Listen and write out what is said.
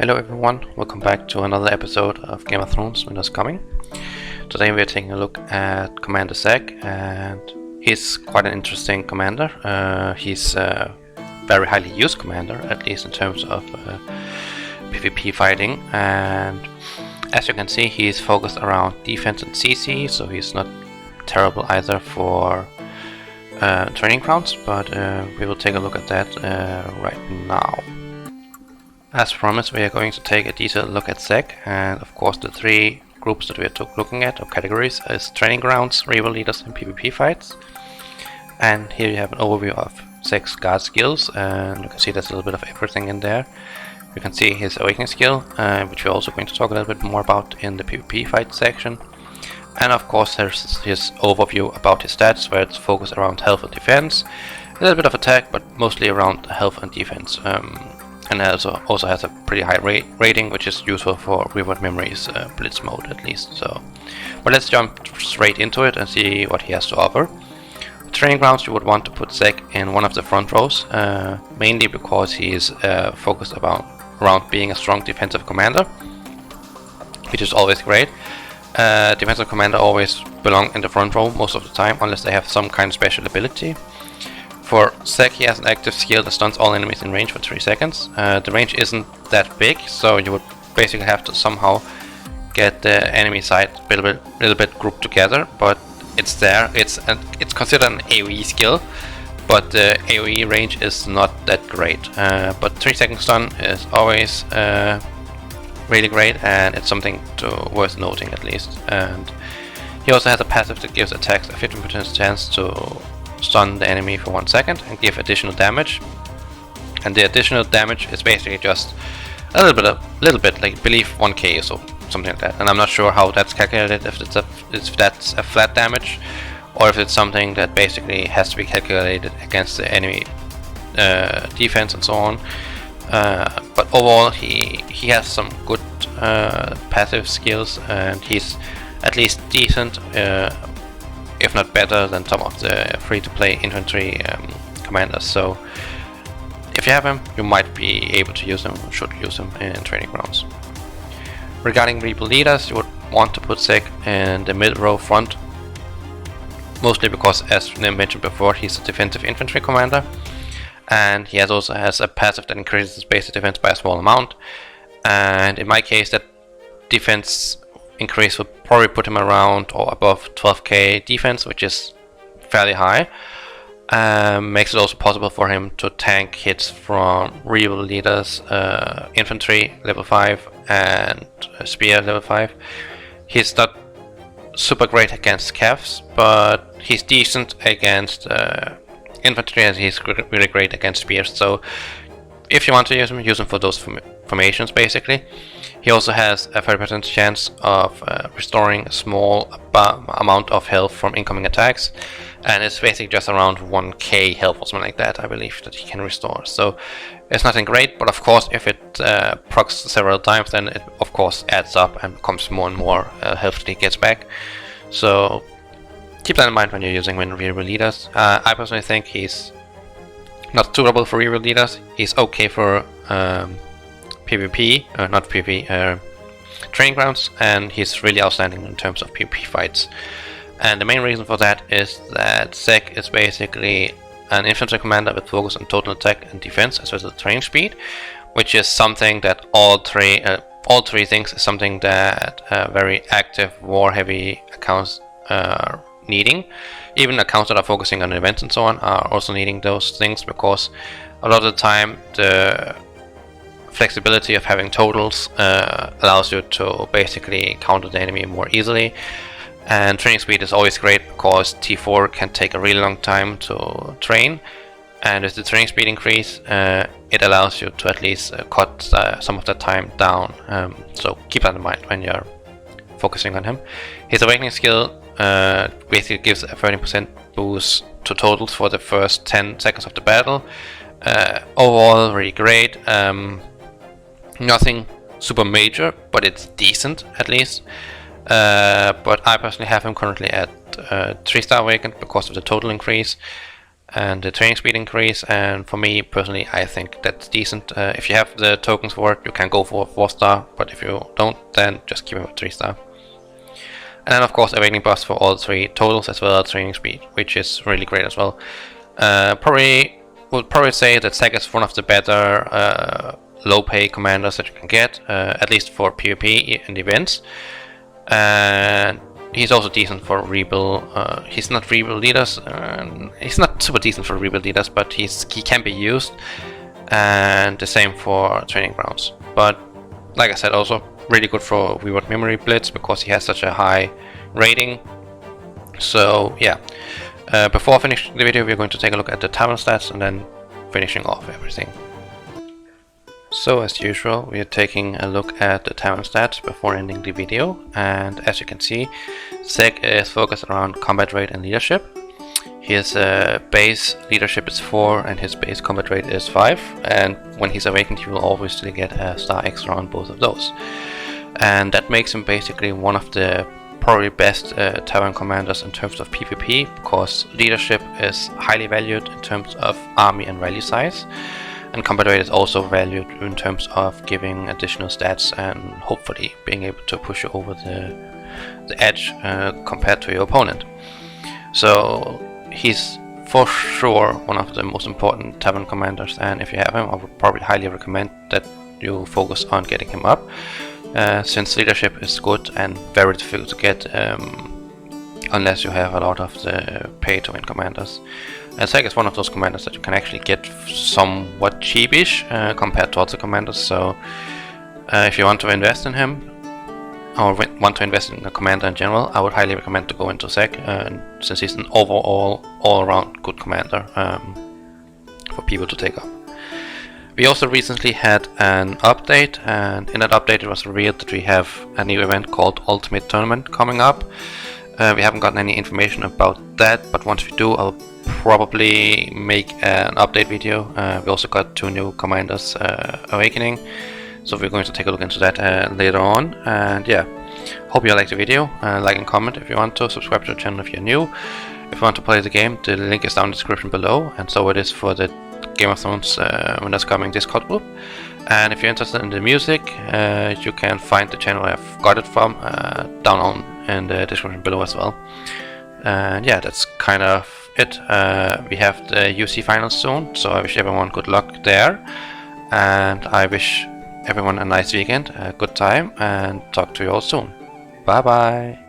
Hello everyone, welcome back to another episode of Game of Thrones Winter's Coming. Today we are taking a look at Commander Seg, and he's quite an interesting commander. He's a very highly used commander, at least in terms of PvP fighting, and as you can see he's focused around defense and CC, so he's not terrible either for training grounds, but we will take a look at that right now. As promised, we are going to take a detailed look at Seg, and of course the three groups that we are looking at, or categories, is training grounds, rival leaders and PvP fights. And here you have an overview of Seg's guard skills, and you can see there's a little bit of everything in there. You can see his awakening skill, which we're also going to talk a little bit more about in the PvP fight section. And of course there's his overview about his stats, where it's focused around health and defense, a little bit of attack, but mostly around health and defense. And also has a pretty high rating, which is useful for Reward Memory's Blitz mode at least. So, but let's jump straight into it and see what he has to offer. Training grounds, you would want to put Seg in one of the front rows, mainly because he is focused around being a strong defensive commander, which is always great. Defensive commander always belong in the front row most of the time, unless they have some kind of special ability. For Seg, he has an active skill that stuns all enemies in range for 3 seconds. The range isn't that big, so you would basically have to somehow get the enemy side a little bit grouped together, but it's there. It's considered an AoE skill, but the AoE range is not that great. But 3 second stun is always really great, and it's something worth noting at least. And he also has a passive that gives attacks a 50% chance to stun the enemy for 1 second and give additional damage, and the additional damage is basically just a little bit like, I believe 1k or so, something like that. And I'm not sure how that's calculated, if that's a flat damage or if it's something that basically has to be calculated against the enemy defense and so on. But overall he has some good passive skills, and he's at least decent, if not better than some of the free-to-play infantry commanders. So if you have him, you might be able to use him, or should use him in training grounds. Regarding rival leaders, you would want to put Seg in the mid row front, mostly because, as mentioned before, he's a defensive infantry commander, and he also has a passive that increases his basic defense by a small amount. And in my case, that defense increase would probably put him around or above 12k defense, which is fairly high. Makes it also possible for him to tank hits from rival leaders, infantry level 5 and spear level 5. He's not super great against cavs, but he's decent against infantry, and he's really great against spears. So if you want to use him for those formations basically. He also has a 30% chance of restoring a small amount of health from incoming attacks, and it's basically just around 1k health or something like that, I believe, that he can restore. So it's nothing great, but of course if it procs several times, then it of course adds up and becomes more and more health that he gets back. So keep that in mind when you're using rival leaders. I personally think he's not suitable for rival leaders. He's okay for PvP, not PvP, training grounds, and he's really outstanding in terms of PvP fights. And the main reason for that is that Seg is basically an infantry commander with focus on total attack and defense, as well as training speed, which is something that all three things is something that very active war-heavy accounts are needing. Even accounts that are focusing on events and so on are also needing those things, because a lot of the time the flexibility of having totals allows you to basically counter the enemy more easily. And training speed is always great, because T4 can take a really long time to train, and with the training speed increase it allows you to at least cut some of that time down. So keep that in mind when you're focusing on him. His awakening skill basically gives a 30% boost to totals for the first 10 seconds of the battle. Overall really great. Nothing super major, but it's decent at least. But I personally have him currently at 3-star awakened because of the total increase. and the training speed increase. And for me personally, I think that's decent. If you have the tokens for it, you can go for a 4-star, but if you don't, then just keep him at 3-star. And then of course awakening buffs for all 3 totals as well as training speed, which is really great as well. Would probably say that Seg is one of the better low pay commanders that you can get, at least for PvP and events. And he's also decent for rebuild. He's not rebuild leaders. He's not super decent for rebuild leaders, but he can be used. And the same for training grounds. But like I said, also really good for reward memory blitz because he has such a high rating. So yeah. Before finishing the video, we're going to take a look at the tavern stats and then finishing off everything. So as usual, we are taking a look at the tavern stats before ending the video, and as you can see, Seg is focused around combat rate and leadership. His base leadership is 4 and his base combat rate is 5, and when he's awakened he will obviously get a star extra on both of those. And that makes him basically one of the probably best tavern commanders in terms of PvP, because leadership is highly valued in terms of army and rally size, and combat rate is also valued in terms of giving additional stats and hopefully being able to push you over the edge compared to your opponent. So he's for sure one of the most important tavern commanders, and if you have him, I would probably highly recommend that you focus on getting him up. Since leadership is good and very difficult to get unless you have a lot of the pay to win commanders. And Seg is one of those commanders that you can actually get somewhat cheapish compared to other commanders, so if you want to invest in him or want to invest in a commander in general, I would highly recommend to go into Seg, since he's an overall all-around good commander for people to take up. We also recently had an update, and in that update it was revealed that we have a new event called Ultimate Tournament coming up. We haven't gotten any information about that, but once we do, I'll probably make an update video. We also got 2 new commanders awakening, so we're going to take a look into that later on. And yeah, hope you liked the video. Like and comment if you want to, subscribe to the channel if you're new. If you want to play the game, the link is down in the description below, and so it is for the Game of Thrones when that's coming Discord group. And if you're interested in the music, you can find the channel I've got it from down on in the description below as well. And yeah, that's kind of it. We have the UC finals soon, so I wish everyone good luck there, and I wish everyone a nice weekend, a good time, and talk to you all soon. Bye bye.